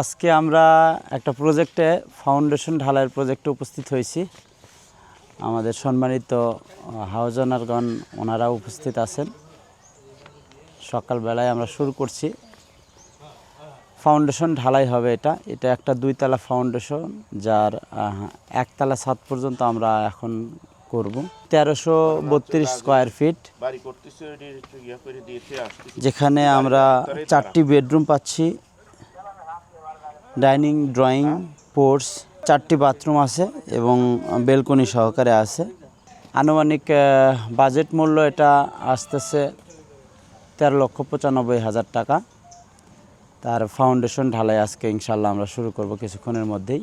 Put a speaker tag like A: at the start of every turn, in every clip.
A: আজকে আমরা একটা প্রজেক্টে ফাউন্ডেশন ঢালাইয়ের প্রজেক্টে উপস্থিত হয়েছি। আমাদের সম্মানিত হাউস ওনারগণ ওনারা উপস্থিত আছেন। সকালবেলায় আমরা শুরু করছি। ফাউন্ডেশন ঢালাই হবে এটা একটা 2 তলা ফাউন্ডেশন, যার 1 তলা ছাদ পর্যন্ত আমরা এখন করব। 1332 স্কোয়ার ফিট, যেখানে আমরা 4টি বেডরুম পাচ্ছি, ডাইনিং, ড্রয়িং, পোর্টস, 4টি বাথরুম আছে এবং বেলকনি সহকারে আছে। আনুমানিক বাজেট মূল্য এটা আসতেছে 13,95,000 টাকা। তার ফাউন্ডেশন ঢালাই আজকে ইনশাল্লাহ আমরা শুরু করব কিছুক্ষণের মধ্যেই।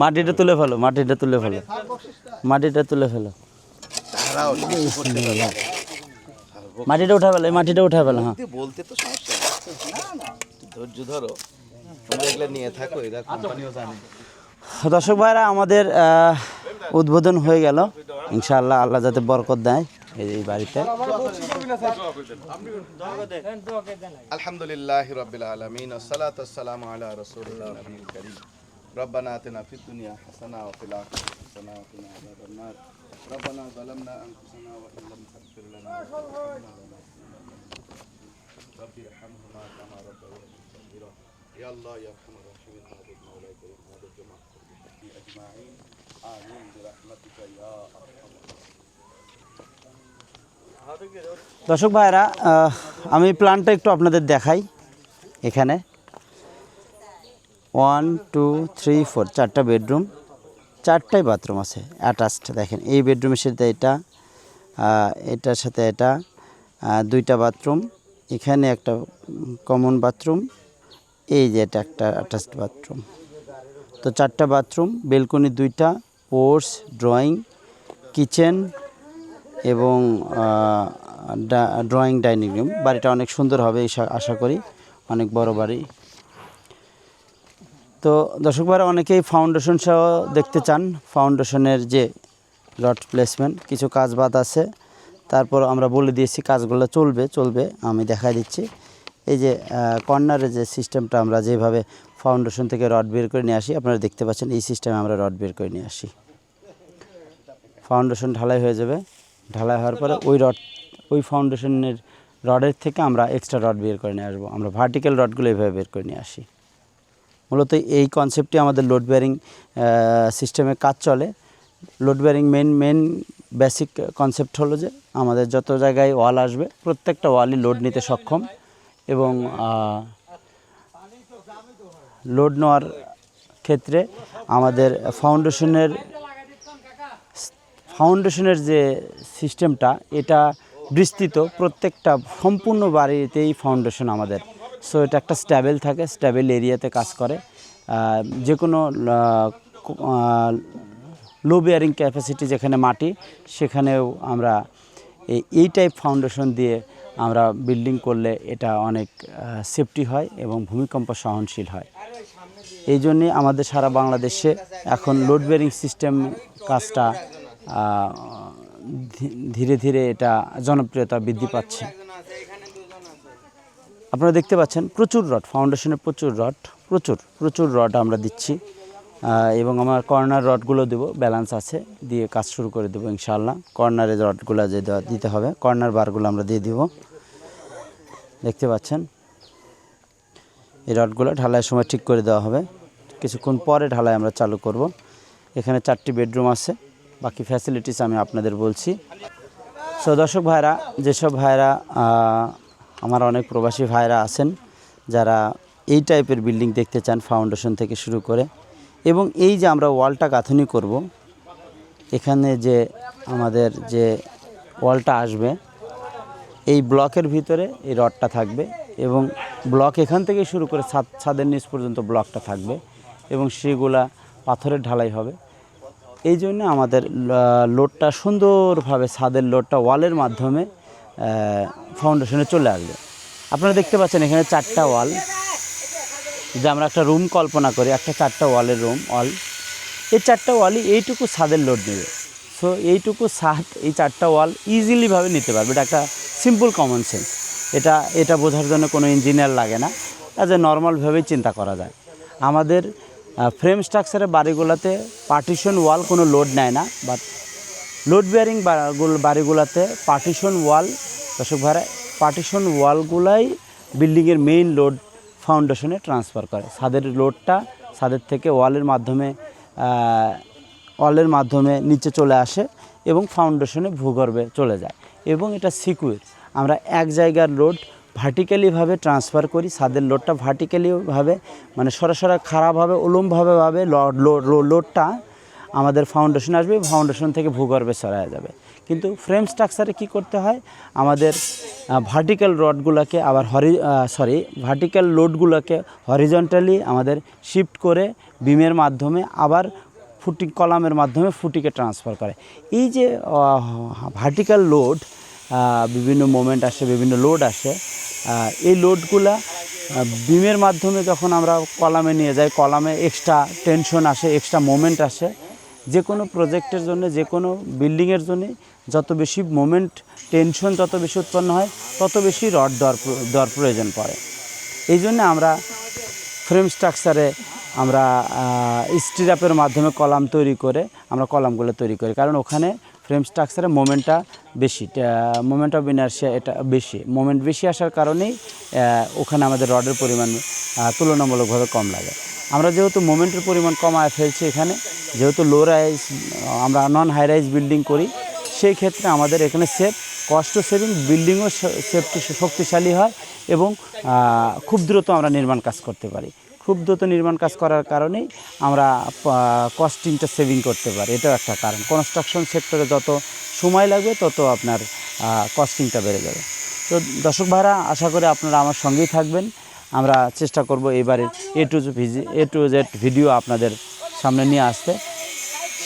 A: মাটিটা তুলে ফেলো, মাটিটা তুলে ফেলো, মাটিটা তুলে ফেলো, মাটিটা উঠা ফেলো, মাটিটা উঠা ফেলো। হ্যাঁ,
B: বলতে তো সমস্যা ধৈর্য ধরো, তোমরা এগুলো নিয়ে থাকো, এরা কোম্পানিও জানে।
A: দর্শক ভাইরা, আমাদের উদ্বোধন হয়ে গেল। ইনশাআল্লাহ আল্লাহ যাতে বরকত দেয় এই বাড়িতে।
B: আলহামদুলিল্লাহি রাব্বিল আলামিন, আসসালাতু ওয়াসসালামু আলা রাসূলিল্লাহ নবিয়্যিল কারীম। রব্বানা আতিনা ফিদ দুনিয়া হাসানা ওয়া ফিল আখিরাতি হাসানা ওয়া কিনা আযাবান নার। রব্বানা যালামনা আনফুসানা ওয়া ইল্লাম তাগফির লানা ওয়া তারহামনা রাব্বি ইরহামহুমা কামা রাব্বায়ানি সগীরা। ইয়া আল্লাহ ইয়া আরহামার রাহিমিন, আমাদের মাওলাই করিম, আমাদের জমা করবি আজমাইন, আমিন বিরহমাতিকা ইয়া আরহামার।
A: দর্শক ভাইরা, আমি প্ল্যানটা একটু আপনাদের দেখাই। এখানে 1 2 3 4 4টা বেডরুম, 4টাই বাথরুম আছে অ্যাটাচড। দেখেন, এই বেডরুমের সাথে এটা, এটার সাথে এটা, 2টা বাথরুম, এখানে একটা কমন বাথরুম, এই যে এটা একটা অ্যাটাচড বাথরুম। তো 4টা বাথরুম, বেলকনি 2টা, পোর্টস, ড্রয়িং, কিচেন এবং ড্রয়িং ডাইনিং রুম। বাড়িটা অনেক সুন্দর হবে আশা করি, অনেক বড় বাড়ি। তো দর্শক ভাইরা, অনেকেই ফাউন্ডেশন সহ দেখতে চান। ফাউন্ডেশনের যে রড প্লেসমেন্ট, কিছু কাজ বাদ আছে, তারপর আমরা বলে দিয়েছি কাজগুলো চলবে। আমি দেখাই দিচ্ছি। এই যে কর্নারে যে সিস্টেমটা, আমরা যেভাবে ফাউন্ডেশন থেকে রড বের করে নিয়ে আসি, আপনারা দেখতে পাচ্ছেন এই সিস্টেমে আমরা রড বের করে নিয়ে আসি। ফাউন্ডেশন ঢালাই হয়ে যাবে, ঢালাই হওয়ার পরে ওই ফাউন্ডেশনের রডের থেকে আমরা এক্সট্রা রড বের করে নিয়ে আসবো। আমরা ভার্টিক্যাল রডগুলো এইভাবে বের করে নিয়ে আসি। মূলত এই কনসেপ্টটি আমাদের লোড বেয়ারিং সিস্টেমে কাজ চলে। Load bearing main basic concept হলো যে আমাদের যত জায়গায় ওয়াল আসবে, প্রত্যেকটা ওয়ালই লোড নিতে সক্ষম এবং লোড নেওয়ার ক্ষেত্রে আমাদের ফাউন্ডেশনের যে সিস্টেমটা, এটা বিস্তৃত, প্রত্যেকটা সম্পূর্ণ বাড়িতেই ফাউন্ডেশন আমাদের। সো এটা একটা স্ট্যাবেল থাকে, স্ট্যাবেল এরিয়াতে কাজ করে। যে কোনো লো বেয়ারিং ক্যাপাসিটি যেখানে মাটি, সেখানেও আমরা এই টাইপ ফাউন্ডেশন দিয়ে আমরা বিল্ডিং করলে এটা অনেক সেফটি হয় এবং ভূমিকম্প সহনশীল হয়। এই জন্যে আমাদের সারা বাংলাদেশে এখন লোড বেয়ারিং সিস্টেম কাজটা ধীরে ধীরে এটা জনপ্রিয়তা বৃদ্ধি পাচ্ছে। আপনারা দেখতে পাচ্ছেন প্রচুর রড, ফাউন্ডেশনের প্রচুর রড আমরা দিচ্ছি এবং আমার কর্নার রডগুলো দেবো, ব্যালেন্স আছে, দিয়ে কাজ শুরু করে দেবো ইনশাআল্লাহ। কর্নারের রডগুলো যে দিতে হবে, কর্নার বারগুলো আমরা দিয়ে দিব। দেখতে পাচ্ছেন এই রডগুলো ঢালাইয়ের সময় ঠিক করে দেওয়া হবে, কিছুক্ষণ পরে ঢালাই আমরা চালু করব। এখানে 4টি বেডরুম আছে, বাকি ফ্যাসিলিটিস আমি আপনাদের বলছি। সো দর্শক ভাইরা, যেসব ভাইরা আমার অনেক প্রবাসী ভাইরা আছেন যারা এই টাইপের বিল্ডিং দেখতে চান ফাউন্ডেশন থেকে শুরু করে। এবং এই যে আমরা ওয়ালটা গাঁথনি করব, এখানে যে আমাদের যে ওয়ালটা আসবে এই ব্লকের ভিতরে এই রডটা থাকবে এবং ব্লক এখান থেকে শুরু করে ছাদের নিচ পর্যন্ত ব্লকটা থাকবে এবং সেগুলা পাথরের ঢালাই হবে। এই জন্য আমাদের লোডটা সুন্দরভাবে ছাদের লোডটা ওয়ালের মাধ্যমে ফাউন্ডেশনে চলে আসবে। আপনারা দেখতে পাচ্ছেন এখানে 4টা ওয়াল, যে আমরা একটা রুম কল্পনা করি, একটা 4টা ওয়ালের ওয়াল, এই 4টা ওয়ালই এইটুকু ছাদের লোড নেবে। সো এইটুকু ছাদ এই 4টা ওয়াল ইজিলিভাবে নিতে পারবে। এটা একটা সিম্পল কমন সেন্স। এটা বোঝার জন্য কোনো ইঞ্জিনিয়ার লাগে না, অ্যাজ এ নর্মালভাবেই চিন্তা করা যায়। আমাদের ফ্রেম স্ট্রাকচারের বাড়িগুলোতে পার্টিশন ওয়াল কোনো লোড নেয় না, বাট লোড বেয়ারিং বাড়িগুলোতে পার্টিশন ওয়াল, দর্শক ভাইরা, পার্টিশন ওয়ালগুলাই বিল্ডিংয়ের মেইন লোড ফাউন্ডেশনে ট্রান্সফার করে। ছাদের লোডটা ছাদের থেকে ওয়ালের মাধ্যমে নিচে চলে আসে এবং ফাউন্ডেশনে ভূগর্ভে চলে যায় এবং এটা সিকিউর। আমরা এক জায়গার লোড ভার্টিক্যালিভাবে ট্রান্সফার করি, ছাদের লোডটা ভার্টিক্যালিভাবে মানে সরাসরি খারাপভাবে উলম্বভাবে লোডটা আমাদের ফাউন্ডেশনে আসবে, ফাউন্ডেশন থেকে ভূগর্ভে চলে যাবে। কিন্তু ফ্রেম স্ট্রাকচারে কি করতে হয়, আমাদের ভার্টিক্যাল রডগুলোকে আবার ভার্টিক্যাল লোডগুলোকে হরিজন্টালি আমাদের শিফট করে বিমের মাধ্যমে আবার কলামের মাধ্যমে ফুটিকে ট্রান্সফার করে। এই যে ভার্টিক্যাল লোড, বিভিন্ন মোমেন্ট আসে, বিভিন্ন লোড আসে, এই লোডগুলা বিমের মাধ্যমে যখন আমরা কলামে নিয়ে যাই, কলামে এক্সট্রা টেনশন আসে, এক্সট্রা মোমেন্ট আসে। যে কোনো প্রজেক্টের জন্য, যে কোনো বিল্ডিংয়ের জন্য যত বেশি মোমেন্ট টেনশন যত বেশি উৎপন্ন হয়, তত বেশি রড দর প্রয়োজন পড়ে। এই জন্য আমরা ফ্রেম স্ট্রাকচারে আমরা স্টিরাপের মাধ্যমে কলাম তৈরি করে আমরা কলামগুলো তৈরি করি, কারণ ওখানে ফ্রেম স্ট্রাকচারে মোমেন্টটা বেশি, মোমেন্ট অফ ইনার্শিয়া এটা বেশি, মোমেন্ট বেশি আসার কারণেই ওখানে আমাদের রডের পরিমাণ তুলনামূলকভাবে কম লাগে। আমরা যেহেতু মোমেন্টের পরিমাণ কমায় ফেলছি এখানে, যেহেতু লো রাইজ আমরা নন হাই রাইজ বিল্ডিং করি, সেই ক্ষেত্রে আমাদের এখানে কস্ট সেভিং, বিল্ডিংও শক্তিশালী হয় এবং খুব দ্রুত আমরা নির্মাণ কাজ করতে পারি। খুব দ্রুত নির্মাণ কাজ করার কারণেই আমরা কস্টিংটা সেভিং করতে পারি। এটাও একটা কারণ। কনস্ট্রাকশন সেক্টরে যত সময় লাগবে তত আপনার কস্টিংটা বেড়ে যাবে। তো দর্শক ভাইরা, আশা করি আপনারা আমার সঙ্গেই থাকবেন। আমরা চেষ্টা করব এবারে এ টু জেড ভিডিও আপনাদের সামনে নিয়ে আসতে।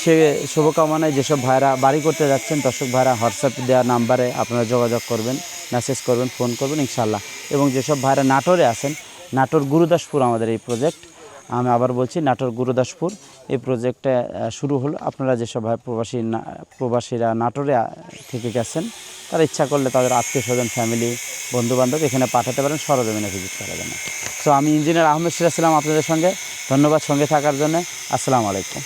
A: সে শুভকামনায় যেসব ভাইরা বাড়ি করতে যাচ্ছেন, দর্শক ভাইরা হোয়াটসঅ্যাপ দেওয়া নাম্বারে আপনারা যোগাযোগ করবেন, মেসেজ করবেন, ফোন করবেন ইনশাল্লাহ। এবং যেসব ভাইরা নাটোরে আছেন, নাটোর গুরুদাসপুর আমাদের এই প্রজেক্ট, আমি আবার বলছি নাটোর গুরুদাসপুর এই প্রজেক্টটা শুরু হলো। আপনারা যেসব ভাই প্রবাসীরা নাটোরে থেকে গেছেন, তারা ইচ্ছা করলে তাদের আত্মীয় স্বজন, ফ্যামিলি, বন্ধুবান্ধব এখানে পাঠাতে পারেন, সরজমিনে ভিজিট করার জন্য। সো আমি ইঞ্জিনিয়ার আহমেদ সিরাজ ছিলাম আপনাদের সঙ্গে। ধন্যবাদ সঙ্গে থাকার জন্য। আসসালামু আলাইকুম।